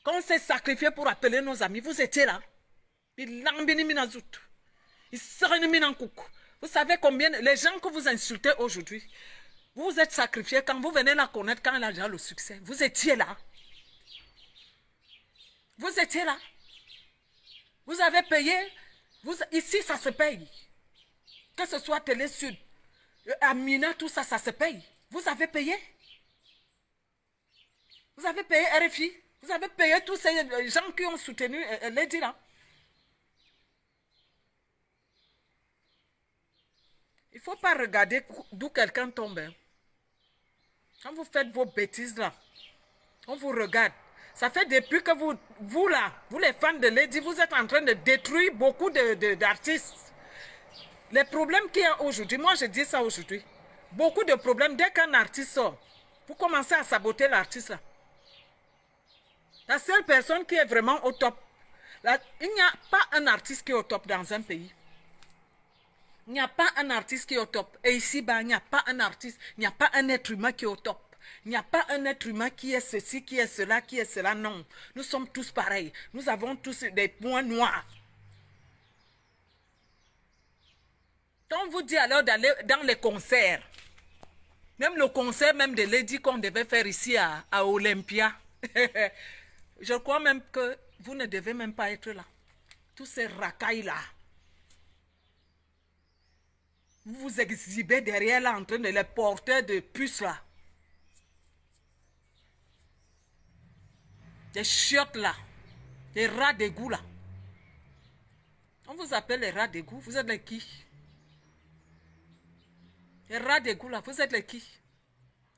Quand on s'est sacrifié pour appeler nos amis, vous étiez là. Vous savez combien les gens que vous insultez aujourd'hui, vous vous êtes sacrifiés quand vous venez la connaître, quand elle a déjà le succès. Vous étiez là. Vous étiez là. Vous avez payé. Ici, ça se paye. Que ce soit Télé Sud, Amina, tout ça, ça se paye. Vous avez payé. Vous avez payé RFI. Vous avez payé tous ces gens qui ont soutenu Lady là. Il ne faut pas regarder d'où quelqu'un tombe. Hein. Quand vous faites vos bêtises là, on vous regarde. Ça fait depuis que vous là, vous les fans de Lady, vous êtes en train de détruire beaucoup d'artistes. Les problèmes qu'il y a aujourd'hui, moi je dis ça aujourd'hui, beaucoup de problèmes, dès qu'un artiste sort, vous commencez à saboter l'artiste là. La seule personne qui est vraiment au top, là, il n'y a pas un artiste qui est au top dans un pays. Il n'y a pas un artiste qui est au top. Et ici, bah, il n'y a pas un artiste, il n'y a pas un être humain qui est au top. Il n'y a pas un être humain qui est ceci, qui est cela, qui est cela. Non. Nous sommes tous pareils. Nous avons tous des points noirs. Quand on vous dit alors d'aller dans les concerts, même le concert même de Lady qu'on devait faire ici à Olympia, je crois même que vous ne devez même pas être là. Tous ces racailles-là. Vous vous exhibez derrière là en train de les porter de puces là. Des chiottes là. Des rats d'égout là. On vous appelle les rats d'égout. Vous êtes les qui? Les rats d'égout là. Vous êtes les qui?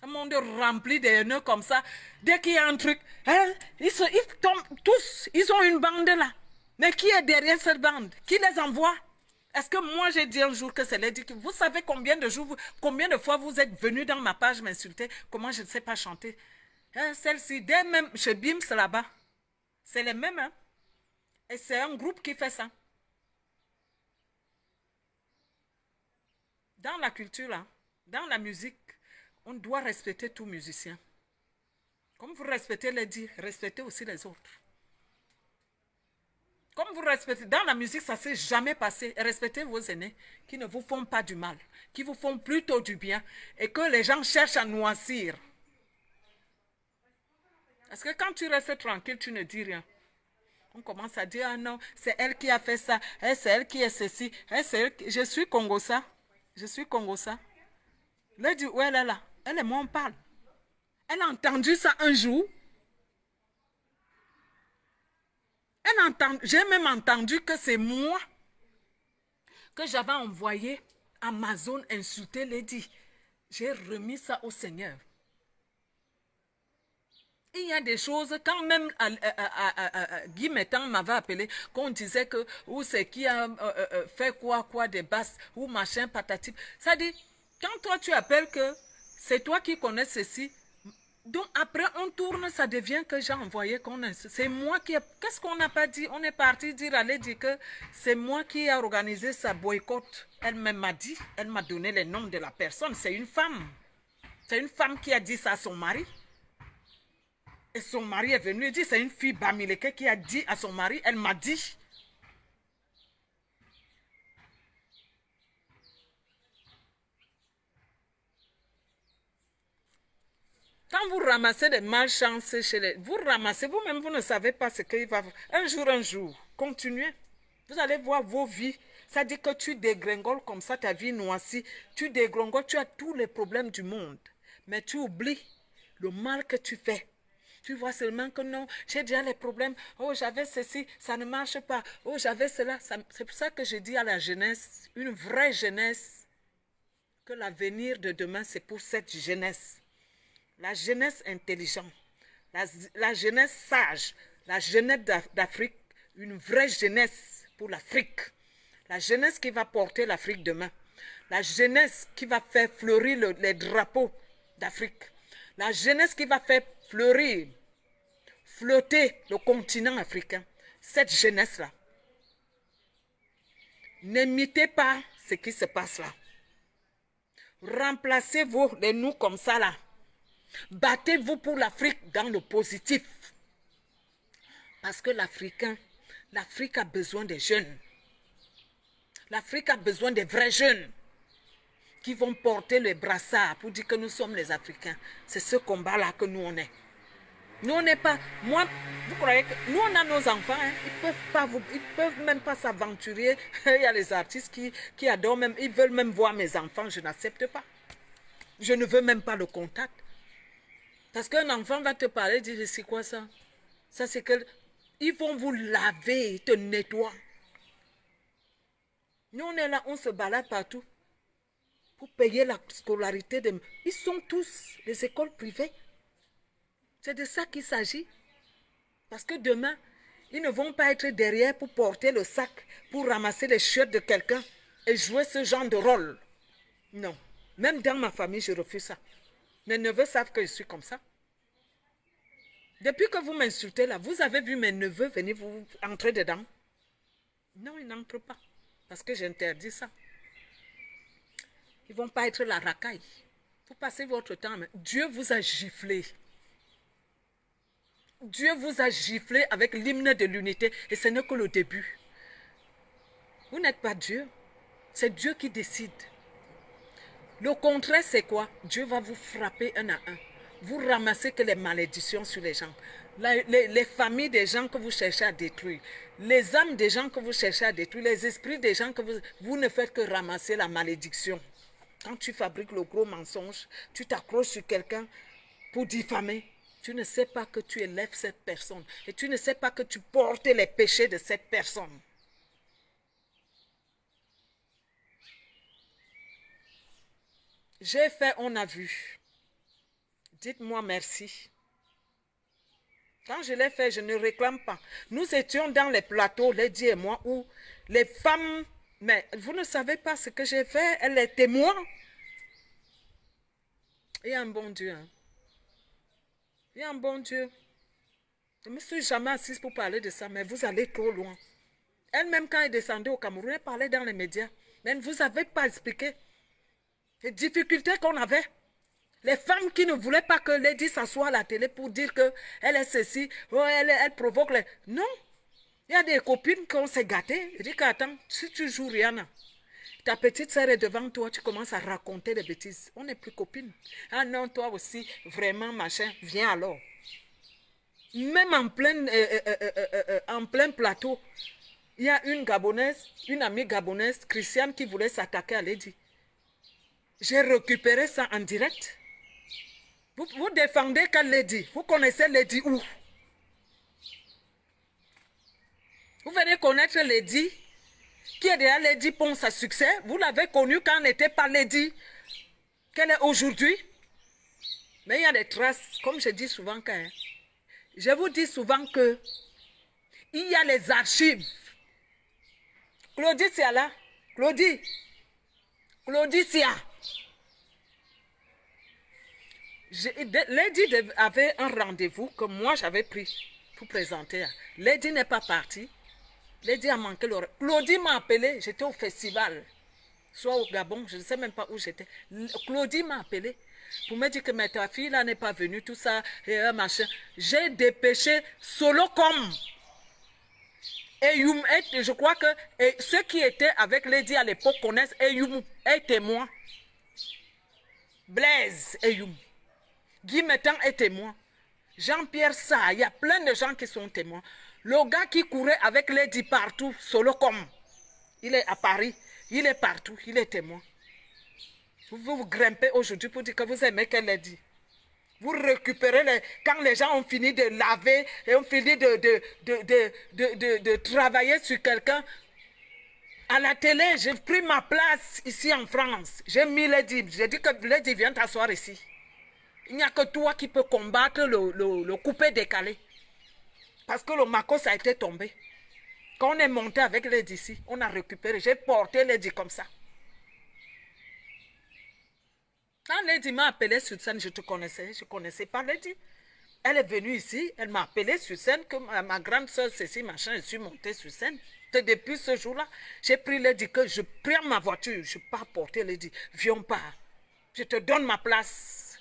Un monde rempli de nœuds comme ça. Dès qu'il y a un truc, hein, ils tombent tous. Ils ont une bande là. Mais qui est derrière cette bande? Qui les envoie? Est-ce que moi j'ai dit un jour que c'est Lady? Vous savez combien de jours, combien de fois vous êtes venu dans ma page m'insulter? Comment je ne sais pas chanter? Hein, celle-ci, dès même chez Bims là-bas, c'est les mêmes. Hein? Et c'est un groupe qui fait ça. Dans la culture, là, dans la musique, on doit respecter tout musicien. Comme vous respectez Lady, respectez aussi les autres. Comme vous respectez, dans la musique, ça ne s'est jamais passé. Respectez vos aînés qui ne vous font pas du mal, qui vous font plutôt du bien et que les gens cherchent à noircir. Parce que quand tu restes tranquille, tu ne dis rien. On commence à dire, ah non, c'est elle qui a fait ça, c'est elle qui est ceci, c'est elle qui... Je suis Congossa. Je suis Congossa. Lady, où elle est là? Elle et moi, on parle. Elle a entendu ça un jour. J'ai même entendu que c'est moi que j'avais envoyé Amazon insulter Lady. J'ai remis ça au Seigneur. Il y a des choses, quand même Guy Mettan m'avait appelé, qu'on disait que ou c'est qui a fait quoi, des basses, ou machin, patati. Ça dit, quand toi tu appelles que c'est toi qui connais ceci, donc après on tourne, ça devient que j'ai envoyé qu'on c'est moi qui... Qu'est-ce qu'on n'a pas dit? On est parti dire à Lady que c'est moi qui ai organisé sa boycott. Elle m'a dit, elle m'a donné les noms de la personne. C'est une femme. C'est une femme qui a dit ça à son mari. Et son mari est venu et dit, c'est une fille Bamileke qui a dit à son mari, elle m'a dit. Quand vous ramassez des malchances chez les... Vous ramassez, vous-même, vous ne savez pas ce qu'il va... Un jour, continuez. Vous allez voir vos vies. Ça dit que tu dégringoles comme ça, ta vie noircie. Tu dégringoles, tu as tous les problèmes du monde. Mais tu oublies le mal que tu fais. Tu vois seulement que non, j'ai déjà les problèmes. Oh, j'avais ceci, ça ne marche pas. Oh, j'avais cela. C'est pour ça que je dis à la jeunesse, une vraie jeunesse, que l'avenir de demain, c'est pour cette jeunesse. La jeunesse intelligente, la jeunesse sage, la jeunesse d'Afrique, une vraie jeunesse pour l'Afrique. La jeunesse qui va porter l'Afrique demain. La jeunesse qui va faire fleurir les drapeaux d'Afrique. La jeunesse qui va faire fleurir, flotter le continent africain. Cette jeunesse-là. N'imitez pas ce qui se passe là. Remplacez-vous les nous comme ça là. Battez-vous pour l'Afrique dans le positif. Parce que l'Afrique a besoin des jeunes. L'Afrique a besoin des vrais jeunes qui vont porter le brassard pour dire que nous sommes les Africains. C'est ce combat-là que nous on est. Nous on n'est pas... Moi, vous croyez que... Nous on a nos enfants, hein, ils peuvent même pas s'aventurer. Il y a les artistes qui adorent même, ils veulent même voir mes enfants, je n'accepte pas. Je ne veux même pas le contact. Parce qu'un enfant va te parler, dire, c'est quoi ça? Ça c'est que... Ils vont vous laver, ils te nettoient. Nous on est là, on se balade partout. Pour payer la scolarité de... Ils sont tous les écoles privées. C'est de ça qu'il s'agit. Parce que demain, ils ne vont pas être derrière pour porter le sac, pour ramasser les chiottes de quelqu'un et jouer ce genre de rôle. Non. Même dans ma famille, je refuse ça. Mes neveux savent que je suis comme ça. Depuis que vous m'insultez là, vous avez vu mes neveux venir vous entrer dedans? Non, ils n'entrent pas. Parce que j'interdis ça. Ils ne vont pas être la racaille. Vous passez votre temps. Mais Dieu vous a giflé. Dieu vous a giflé avec l'hymne de l'unité. Et ce n'est que le début. Vous n'êtes pas Dieu. C'est Dieu qui décide. Le contraire, c'est quoi? Dieu va vous frapper un à un. Vous ramassez que les malédictions sur les gens. Les familles des gens que vous cherchez à détruire. Les âmes des gens que vous cherchez à détruire. Les esprits des gens que vous ne faites que ramasser la malédiction. Quand tu fabriques le gros mensonge, tu t'accroches sur quelqu'un pour diffamer. Tu ne sais pas que tu élèves cette personne. Et tu ne sais pas que tu portes les péchés de cette personne. J'ai fait, on a vu. Dites-moi merci. Quand je l'ai fait, je ne réclame pas. Nous étions dans les plateaux, Lady et moi, où les femmes... Mais vous ne savez pas ce que j'ai fait. Elle est témoin. Il y a un bon Dieu. Hein. Il y a un bon Dieu. Je ne me suis jamais assise pour parler de ça, mais vous allez trop loin. Elle-même, quand elle descendait au Cameroun, elle parlait dans les médias. Mais vous n'avez pas expliqué les difficultés qu'on avait. Les femmes qui ne voulaient pas que Lady s'assoie à la télé pour dire qu'elle est ceci, oh, elle provoque les... Non. Il y a des copines qu'on s'est gâtées. Je dis qu'attends, si tu joues Rihanna, ta petite sœur est devant toi, tu commences à raconter des bêtises. On n'est plus copines. Ah non, toi aussi, vraiment, machin, viens alors. Même en plein plateau, il y a une Gabonaise, une amie gabonaise, Christiane, qui voulait s'attaquer à Lady. J'ai récupéré ça en direct. Vous défendez quelle Lady? Vous connaissez Lady où? Vous venez connaître Lady, qui est déjà Lady Ponce à succès. Vous l'avez connue quand elle n'était pas Lady qu'elle est aujourd'hui. Mais il y a des traces, comme je dis souvent. Je vous dis souvent que il y a les archives. Claudie, c'est là. Claudie. Claudie, c'est là. Lady avait un rendez-vous que moi j'avais pris pour présenter. Lady n'est pas partie. Lady a manqué l'horaire. Claudie m'a appelé, j'étais au festival, soit au Gabon, je ne sais même pas où j'étais. Claudie m'a appelé pour me dire que mais ta fille là n'est pas venue, tout ça, et machin. J'ai dépêché solo comme. Et je crois que ceux qui étaient avec Lady à l'époque connaissent Eyum, est témoin. Blaise Eyum. Guy Mettan est témoin. Jean-Pierre Sarr, il y a plein de gens qui sont témoins. Le gars qui courait avec Lady partout, solo comme. Il est à Paris, il est partout, il est témoin. Vous grimpez aujourd'hui pour dire que vous aimez qu'elle ait dit. Vous récupérez quand les gens ont fini de laver et ont fini de travailler sur quelqu'un. À la télé, j'ai pris ma place ici en France. J'ai mis Lady. J'ai dit que Lady, viens t'asseoir ici. Il n'y a que toi qui peux combattre le coupé-décalé. Parce que le Macos a été tombé. Quand on est monté avec Lady ici, on a récupéré. J'ai porté Lady comme ça. Quand Lady m'a appelé sur scène, je te connaissais. Je ne connaissais pas Lady. Elle est venue ici, elle m'a appelé sur scène, que ma grande soeur Cécile, machin, je suis montée sur scène. Et depuis ce jour-là, j'ai pris Lady que je prends ma voiture, je pars porter Lady. Viens pas. Je te donne ma place.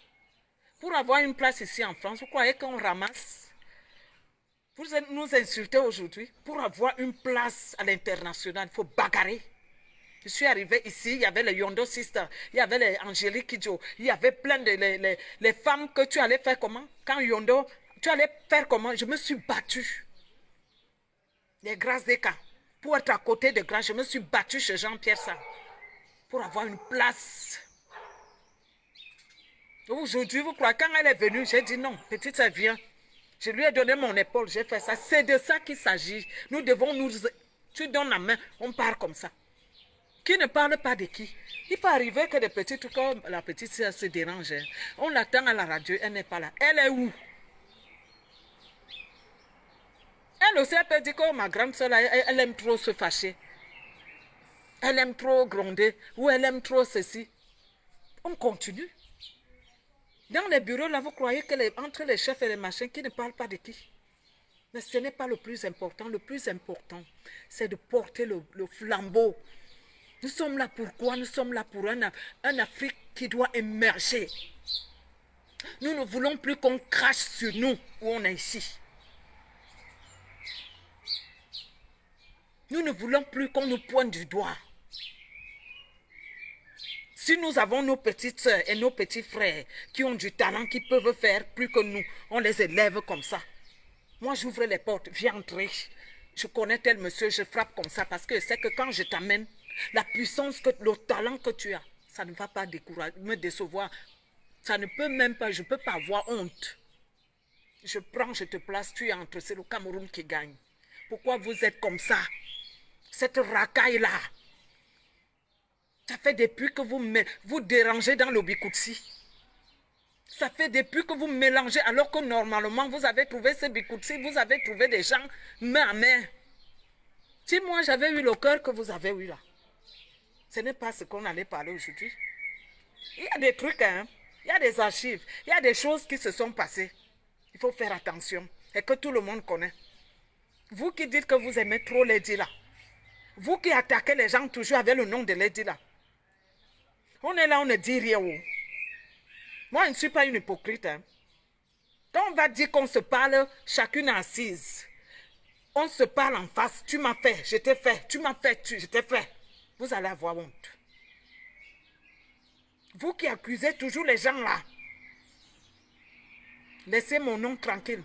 Pour avoir une place ici en France, vous croyez qu'on ramasse? Vous nous insultez aujourd'hui. Pour avoir une place à l'international, il faut bagarrer. Je suis arrivée ici, il y avait les Yondo Sisters, il y avait les Angélique Kidjo, il y avait plein de les femmes que tu allais faire comment? Quand Yondo, tu allais faire comment? Je me suis battue. Les grâces des cas. Pour être à côté de Grâce, je me suis battue chez Jean-Pierre Sarr. Pour avoir une place. Aujourd'hui, vous croyez, quand elle est venue, j'ai dit non, petite, ça vient. Je lui ai donné mon épaule, j'ai fait ça. C'est de ça qu'il s'agit. Nous devons nous... Tu donnes la main, on part comme ça. Qui ne parle pas de qui? Il peut arriver que des petits trucs comme la petite sœur se dérange. On l'attend à la radio, elle n'est pas là. Elle est où? Elle aussi, elle peut dire que ma grande soeur, elle aime trop se fâcher. Elle aime trop gronder. Ou elle aime trop ceci. On continue. Dans les bureaux, là, vous croyez que entre les chefs et les machins, qui ne parlent pas de qui? Mais ce n'est pas le plus important. Le plus important, c'est de porter le flambeau. Nous sommes là pour quoi? Nous sommes là pour un Afrique qui doit émerger. Nous ne voulons plus qu'on crache sur nous où on est ici. Nous ne voulons plus qu'on nous pointe du doigt. Si nous avons nos petites soeurs et nos petits frères qui ont du talent, qui peuvent faire plus que nous, on les élève comme ça. Moi, j'ouvre les portes, viens entrer. Je connais tel monsieur, je frappe comme ça parce que c'est que quand je t'amène, la puissance, le talent que tu as, ça ne va pas me décevoir. Ça ne peut même pas, je ne peux pas avoir honte. Je prends, je te place, tu entres, c'est le Cameroun qui gagne. Pourquoi vous êtes comme ça? Cette racaille-là. Ça fait depuis que vous dérangez dans l'Obikoutsi. Ça fait depuis que vous mélangez, alors que normalement, vous avez trouvé ce Bikoutsi, vous avez trouvé des gens main à main. Si moi, j'avais eu le cœur que vous avez eu là, ce n'est pas ce qu'on allait parler aujourd'hui. Il y a des trucs, hein. Il y a des archives. Il y a des choses qui se sont passées. Il faut faire attention. Et que tout le monde connaît. Vous qui dites que vous aimez trop Lady là. Vous qui attaquez les gens toujours avec le nom de Lady là. On est là, on ne dit rien. Moi, je ne suis pas une hypocrite. Hein. Quand on va dire qu'on se parle, chacune assise. On se parle en face. Tu m'as fait, je t'ai fait. Tu m'as fait, je t'ai fait. Vous allez avoir honte. Vous qui accusez toujours les gens là. Laissez mon nom tranquille.